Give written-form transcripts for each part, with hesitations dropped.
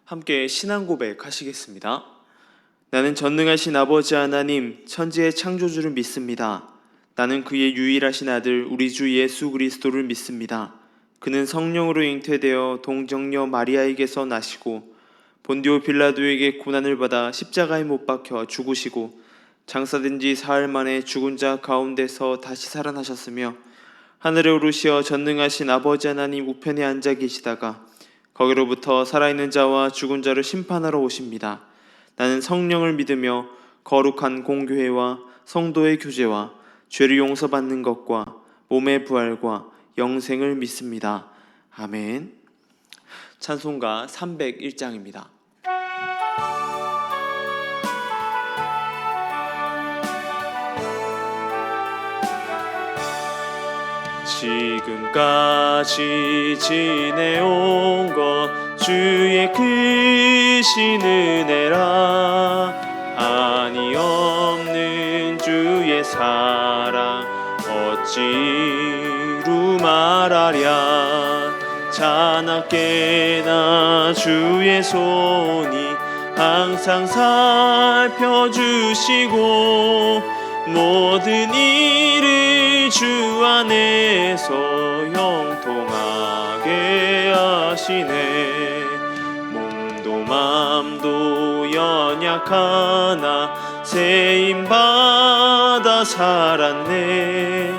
함께 신앙 고백하시겠습니다. 나는 전능하신 아버지 하나님, 천지의 창조주를 믿습니다. 나는 그의 유일하신 아들 우리 주 예수 그리스도를 믿습니다. 그는 성령으로 잉태되어 동정녀 마리아에게서 나시고 본디오 빌라도에게 고난을 받아 십자가에 못 박혀 죽으시고 장사된 지 사흘 만에 죽은 자 가운데서 다시 살아나셨으며 하늘에 오르시어 전능하신 아버지 하나님 우편에 앉아 계시다가 거기로부터 살아있는 자와 죽은 자를 심판하러 오십니다. 나는 성령을 믿으며 거룩한 공교회와 성도의 교제와 죄를 용서받는 것과 몸의 부활과 영생을 믿습니다. 아멘. 찬송가 301장입니다. 지금까지 지내온 것 주의 크신 은혜라. 한이 없는 주의 사랑 어찌루 말하랴. 자나깨나 주의 손이 항상 살펴주시고 모든 일을 주 안에서 형통하게 하시네. 몸도 맘도 연약하나 세임받아 살았네.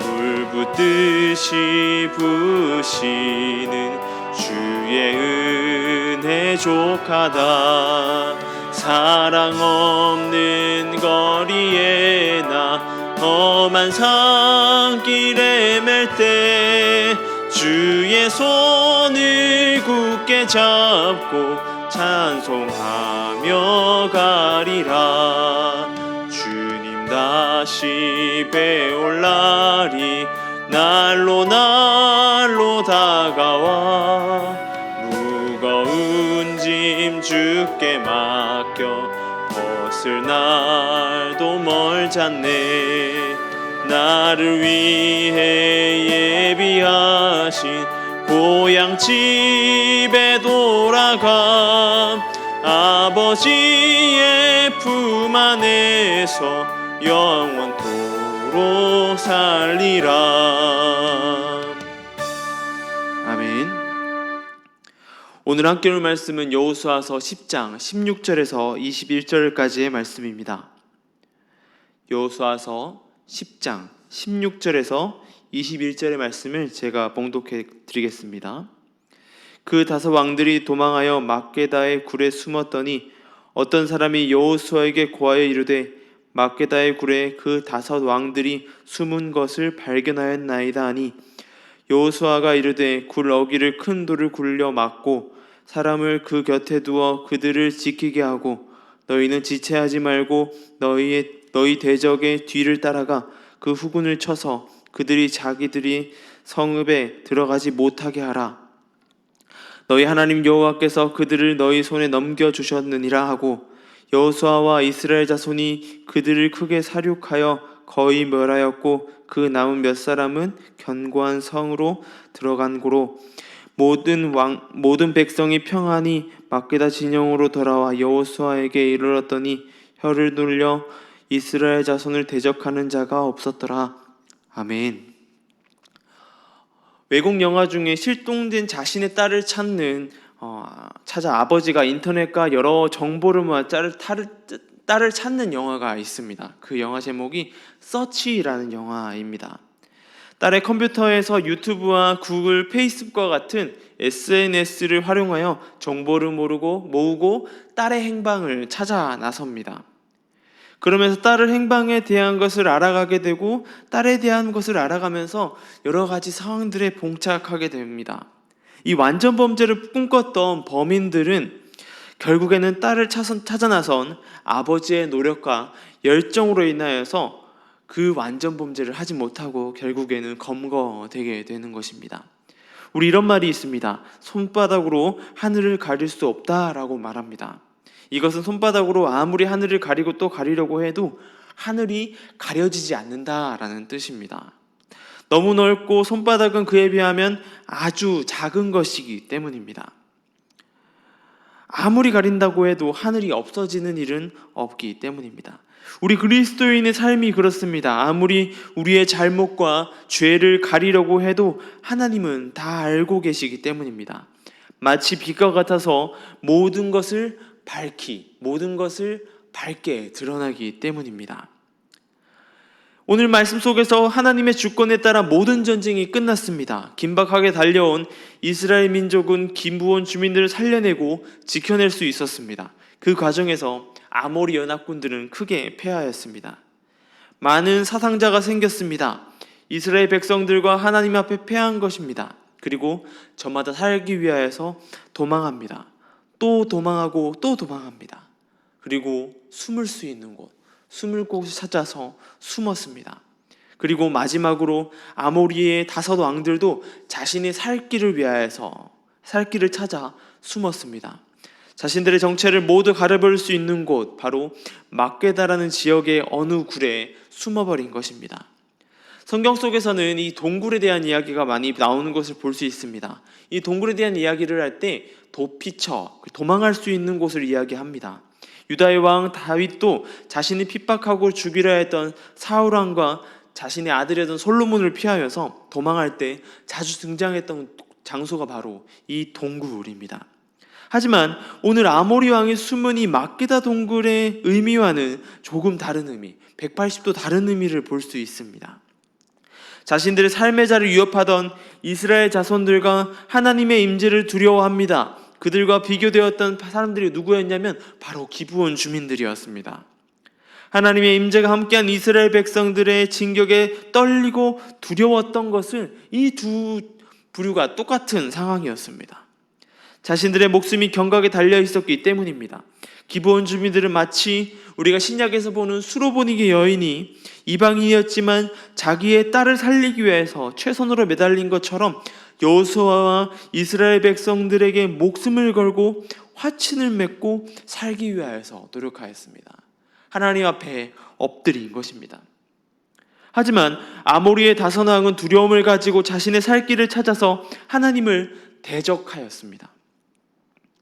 물 붓듯이 부으시는 주의 은혜 족하다. 사랑 없는 거리에 나 험한 산길에 맬 때 주의 손을 굳게 잡고 찬송하며 가리라. 주님 다시 배올 날이 날로 다가와 무거운 짐 주께 맡겨 벗을 날도 멀잖네. 나를 위해 예비하신 고향 집에 돌아가 아버지의 품 안에서 영원토록 살리라. 아멘. 오늘 함께 볼 말씀은 여호수아서 10장 16절에서 21절까지의 말씀입니다. 여호수아서 10장 16절에서 21절의 말씀을 제가 봉독해 드리겠습니다. 그 다섯 왕들이 도망하여 막게다의 굴에 숨었더니 어떤 사람이 여호수아에게 고하여 이르되 막게다의 굴에 그 다섯 왕들이 숨은 것을 발견하였나이다 하니 여호수아가 이르되 굴 어귀를 큰 돌을 굴려 막고 사람을 그 곁에 두어 그들을 지키게 하고 너희는 지체하지 말고 너희 대적의 뒤를 따라가 그 후군을 쳐서 그들이 자기들이 성읍에 들어가지 못하게 하라. 너희 하나님 여호와께서 그들을 너희 손에 넘겨주셨느니라 하고 여호수아와 이스라엘 자손이 그들을 크게 사륙하여 거의 멸하였고 그 남은 몇 사람은 견고한 성으로 들어간 고로 모든 백성이 평안히 막게다 진영으로 돌아와 여호수아에게 이르렀더니 혀를 눌려 이스라엘 자손을 대적하는 자가 없었더라. 아멘. 외국 영화 중에 실종된 자신의 딸을 찾아 아버지가 인터넷과 여러 정보를 모아 딸을 찾는 영화가 있습니다. 그 영화 제목이 서치라는 영화입니다. 딸의 컴퓨터에서 유튜브와 구글, 페이스북과 같은 SNS를 활용하여 정보를 모으고 딸의 행방을 찾아 나섭니다. 그러면서 딸의 행방에 대한 것을 알아가게 되고 딸에 대한 것을 알아가면서 여러 가지 상황들에 봉착하게 됩니다. 이 완전 범죄를 꿈꿨던 범인들은 결국에는 딸을 찾아 나선 아버지의 노력과 열정으로 인하여서 그 완전 범죄를 하지 못하고 결국에는 검거되게 되는 것입니다. 우리 이런 말이 있습니다. 손바닥으로 하늘을 가릴 수 없다라고 말합니다. 이것은 손바닥으로 아무리 하늘을 가리고 또 가리려고 해도 하늘이 가려지지 않는다라는 뜻입니다. 너무 넓고 손바닥은 그에 비하면 아주 작은 것이기 때문입니다. 아무리 가린다고 해도 하늘이 없어지는 일은 없기 때문입니다. 우리 그리스도인의 삶이 그렇습니다. 아무리 우리의 잘못과 죄를 가리려고 해도 하나님은 다 알고 계시기 때문입니다. 마치 빛과 같아서 모든 것을 밝게 드러나기 때문입니다. 오늘 말씀 속에서 하나님의 주권에 따라 모든 전쟁이 끝났습니다. 긴박하게 달려온 이스라엘 민족은 기브온 주민들을 살려내고 지켜낼 수 있었습니다. 그 과정에서 아모리 연합군들은 크게 패하였습니다. 많은 사상자가 생겼습니다. 이스라엘 백성들과 하나님 앞에 패한 것입니다. 그리고 저마다 살기 위하여서 도망합니다. 또 도망하고 또 도망합니다. 그리고 숨을 수 있는 숨을 곳을 찾아서 숨었습니다. 그리고 마지막으로 아모리의 5 왕들도 자신의 살 길을 위하여서 살 길을 찾아 숨었습니다. 자신들의 정체를 모두 가려볼 수 있는 곳, 바로 막게다라는 지역의 어느 굴에 숨어버린 것입니다. 성경 속에서는 이 동굴에 대한 이야기가 많이 나오는 것을 볼 수 있습니다. 이 동굴에 대한 이야기를 할 때 도피처, 도망할 수 있는 곳을 이야기합니다. 유다의 왕 다윗도 자신이 핍박하고 죽이려 했던 사울 왕과 자신의 아들이었던 솔로몬을 피하여서 도망할 때 자주 등장했던 장소가 바로 이 동굴입니다. 하지만 오늘 아모리 왕이 숨은 이 막게다 동굴의 의미와는 조금 다른 의미, 180도 다른 의미를 볼 수 있습니다. 자신들의 삶의 자를 위협하던 이스라엘 자손들과 하나님의 임재를 두려워합니다. 그들과 비교되었던 사람들이 누구였냐면 바로 기브온 주민들이었습니다. 하나님의 임재가 함께한 이스라엘 백성들의 진격에 떨리고 두려웠던 것은 이 두 부류가 똑같은 상황이었습니다. 자신들의 목숨이 경각에 달려 있었기 때문입니다. 기브온 주민들은 마치 우리가 신약에서 보는 수로보니게 여인이 이방인이었지만 자기의 딸을 살리기 위해서 최선으로 매달린 것처럼 여호수아와 이스라엘 백성들에게 목숨을 걸고 화친을 맺고 살기 위하여서 노력하였습니다. 하나님 앞에 엎드린 것입니다. 하지만 아모리의 5 왕은 두려움을 가지고 자신의 살 길을 찾아서 하나님을 대적하였습니다.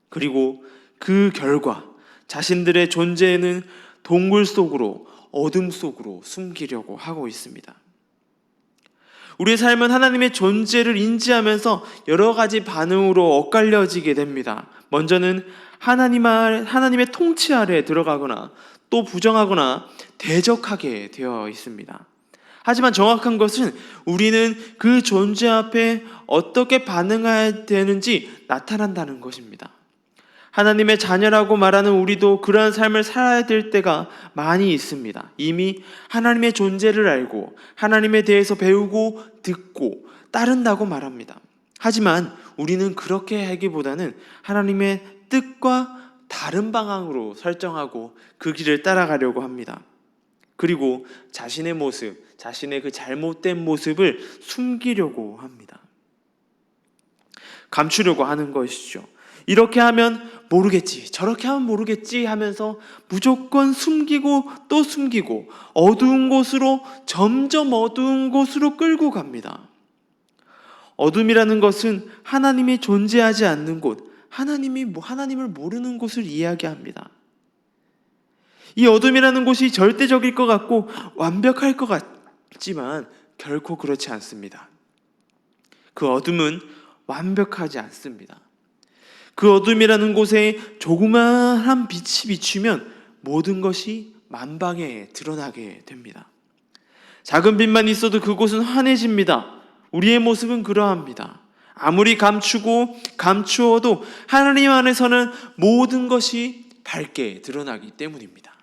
그리고 그 결과 자신들의 존재는 동굴 속으로, 어둠 속으로 숨기려고 하고 있습니다. 우리의 삶은 하나님의 존재를 인지하면서 여러 가지 반응으로 엇갈려지게 됩니다. 먼저는 하나님의 통치 아래에 들어가거나 또 부정하거나 대적하게 되어 있습니다. 하지만 정확한 것은 우리는 그 존재 앞에 어떻게 반응해야 되는지 나타난다는 것입니다. 하나님의 자녀라고 말하는 우리도 그러한 삶을 살아야 될 때가 많이 있습니다. 이미 하나님의 존재를 알고 하나님에 대해서 배우고 듣고 따른다고 말합니다. 하지만 우리는 그렇게 하기보다는 하나님의 뜻과 다른 방향으로 설정하고 그 길을 따라가려고 합니다. 그리고 자신의 모습, 자신의 그 잘못된 모습을 숨기려고 합니다. 감추려고 하는 것이죠. 이렇게 하면 모르겠지, 저렇게 하면 모르겠지 하면서 무조건 숨기고 또 숨기고 어두운 곳으로, 점점 어두운 곳으로 끌고 갑니다. 어둠이라는 것은 하나님이 존재하지 않는 곳, 하나님을 모르는 곳을 이야기합니다. 이 어둠이라는 곳이 절대적일 것 같고 완벽할 것 같지만 결코 그렇지 않습니다. 그 어둠은 완벽하지 않습니다. 그 어둠이라는 곳에 조그마한 빛이 비추면 모든 것이 만방에 드러나게 됩니다. 작은 빛만 있어도 그곳은 환해집니다. 우리의 모습은 그러합니다. 아무리 감추고 감추어도 하나님 안에서는 모든 것이 밝게 드러나기 때문입니다.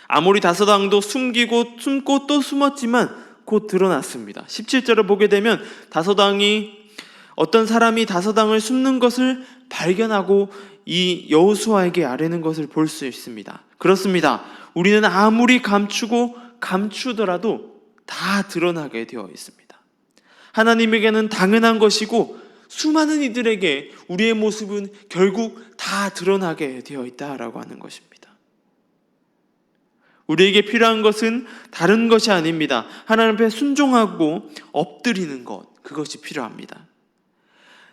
아모리 5 왕도 숨고 또 숨었지만 곧 드러났습니다. 17절을 보게 되면 5 왕이 어떤 사람이 5 왕을 숨는 것을 발견하고 이 여호수아에게 아뢰는 것을 볼 수 있습니다. 그렇습니다. 우리는 아무리 감추고 감추더라도 다 드러나게 되어 있습니다. 하나님에게는 당연한 것이고 수많은 이들에게 우리의 모습은 결국 다 드러나게 되어 있다라고 하는 것입니다. 우리에게 필요한 것은 다른 것이 아닙니다. 하나님 앞에 순종하고 엎드리는 것, 그것이 필요합니다.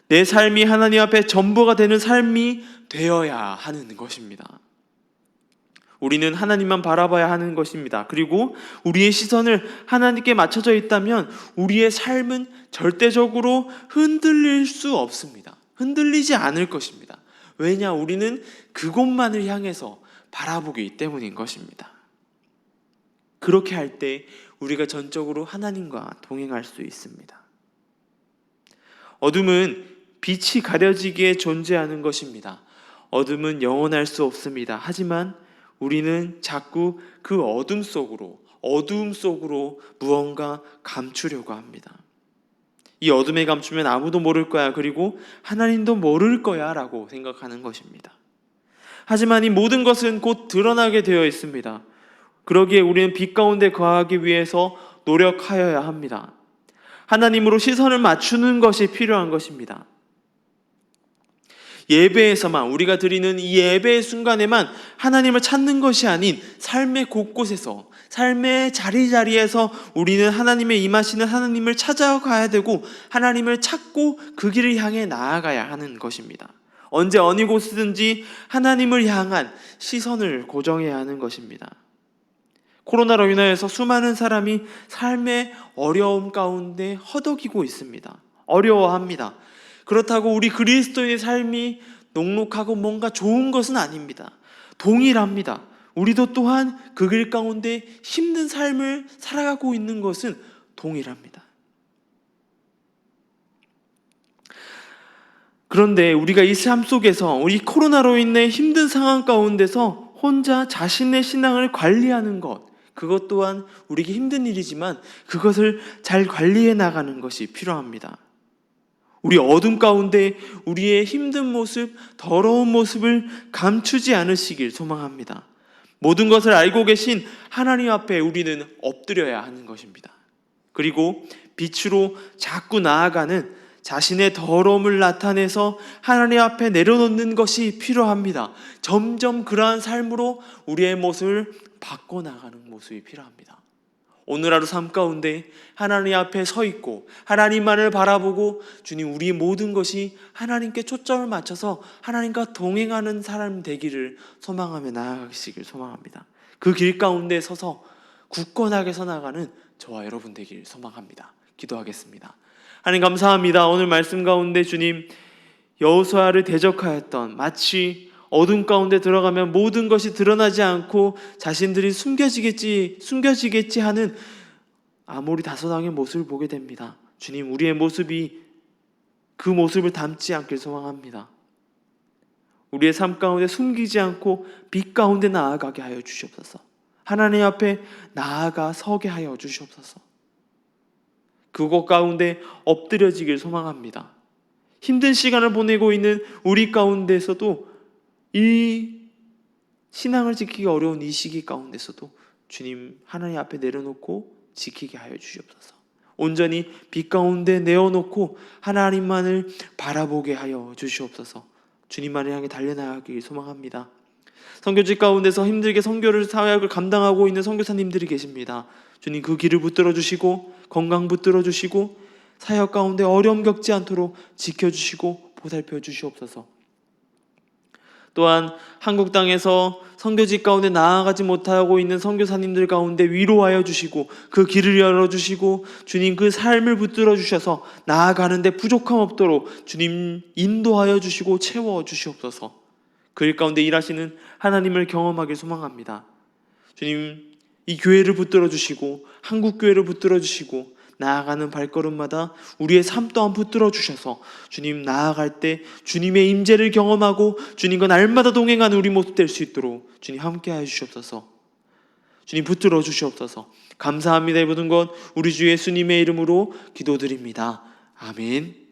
내 삶이 하나님 앞에 전부가 되는 삶이 되어야 하는 것입니다. 우리는 하나님만 바라봐야 하는 것입니다. 그리고 우리의 시선을 하나님께 맞춰져 있다면 우리의 삶은 절대적으로 흔들릴 수 없습니다. 흔들리지 않을 것입니다. 왜냐? 우리는 그곳만을 향해서 바라보기 때문인 것입니다. 그렇게 할 때 우리가 전적으로 하나님과 동행할 수 있습니다. 어둠은 빛이 가려지기에 존재하는 것입니다. 어둠은 영원할 수 없습니다. 하지만 우리는 자꾸 그 어둠 속으로 무언가 감추려고 합니다. 이 어둠에 감추면 아무도 모를 거야, 그리고 하나님도 모를 거야 라고 생각하는 것입니다. 하지만 이 모든 것은 곧 드러나게 되어 있습니다. 그러기에 우리는 빛 가운데 거하기 위해서 노력하여야 합니다. 하나님으로 시선을 맞추는 것이 필요한 것입니다. 예배에서만, 우리가 드리는 이 예배의 순간에만 하나님을 찾는 것이 아닌 삶의 곳곳에서, 삶의 자리자리에서 우리는 하나님의 임하시는 하나님을 찾아가야 되고 하나님을 찾고 그 길을 향해 나아가야 하는 것입니다. 언제 어느 곳이든지 하나님을 향한 시선을 고정해야 하는 것입니다. 코로나로 인하여서 수많은 사람이 삶의 어려움 가운데 허덕이고 있습니다. 어려워합니다. 그렇다고 우리 그리스도인의 삶이 녹록하고 뭔가 좋은 것은 아닙니다. 동일합니다. 우리도 또한 그 길 가운데 힘든 삶을 살아가고 있는 것은 동일합니다. 그런데 우리가 이 삶 속에서, 우리 코로나로 인해 힘든 상황 가운데서 혼자 자신의 신앙을 관리하는 것, 그것 또한 우리에게 힘든 일이지만 그것을 잘 관리해 나가는 것이 필요합니다. 우리 어둠 가운데 우리의 힘든 모습, 더러운 모습을 감추지 않으시길 소망합니다. 모든 것을 알고 계신 하나님 앞에 우리는 엎드려야 하는 것입니다. 그리고 빛으로 자꾸 나아가는 자신의 더러움을 나타내서 하나님 앞에 내려놓는 것이 필요합니다. 점점 그러한 삶으로 우리의 모습을 바꿔나가는 모습이 필요합니다. 오늘 하루 삶 가운데 하나님 앞에 서 있고 하나님만을 바라보고 주님, 우리 모든 것이 하나님께 초점을 맞춰서 하나님과 동행하는 사람 되기를 소망하며 나아가시길 소망합니다. 그 길 가운데 서서 굳건하게 서나가는 저와 여러분 되기를 소망합니다. 기도하겠습니다. 하나님 감사합니다. 오늘 말씀 가운데 주님, 여호수아를 대적하였던, 마치 어둠 가운데 들어가면 모든 것이 드러나지 않고 자신들이 숨겨지겠지 하는 아모리 다소당의 모습을 보게 됩니다. 주님, 우리의 모습이 그 모습을 닮지 않길 소망합니다. 우리의 삶 가운데 숨기지 않고 빛 가운데 나아가게 하여 주시옵소서. 하나님 앞에 나아가 서게 하여 주시옵소서. 그곳 가운데 엎드려지길 소망합니다. 힘든 시간을 보내고 있는 우리 가운데서도, 이 신앙을 지키기 어려운 이 시기 가운데서도 주님 하나님 앞에 내려놓고 지키게 하여 주시옵소서. 온전히 빛 가운데 내어놓고 하나님만을 바라보게 하여 주시옵소서. 주님만을 향해 달려나가길 소망합니다. 선교직 가운데서 힘들게 선교를 사역을 감당하고 있는 선교사님들이 계십니다. 주님, 그 길을 붙들어 주시고 건강 붙들어 주시고 사역 가운데 어려움 겪지 않도록 지켜주시고 보살펴 주시옵소서. 또한 한국 땅에서 선교직 가운데 나아가지 못하고 있는 선교사님들 가운데 위로하여 주시고 그 길을 열어주시고 주님, 그 삶을 붙들어 주셔서 나아가는 데 부족함 없도록 주님 인도하여 주시고 채워 주시옵소서. 그 일 가운데 일하시는 하나님을 경험하길 소망합니다. 주님, 이 교회를 붙들어 주시고 한국 교회를 붙들어 주시고 나아가는 발걸음마다 우리의 삶 또한 붙들어 주셔서 주님, 나아갈 때 주님의 임재를 경험하고 주님과 날마다 동행하는 우리 모습 될 수 있도록 주님 함께하여 주시옵소서. 주님 붙들어 주시옵소서. 감사합니다. 이 모든 것 우리 주 예수님의 이름으로 기도드립니다. 아멘.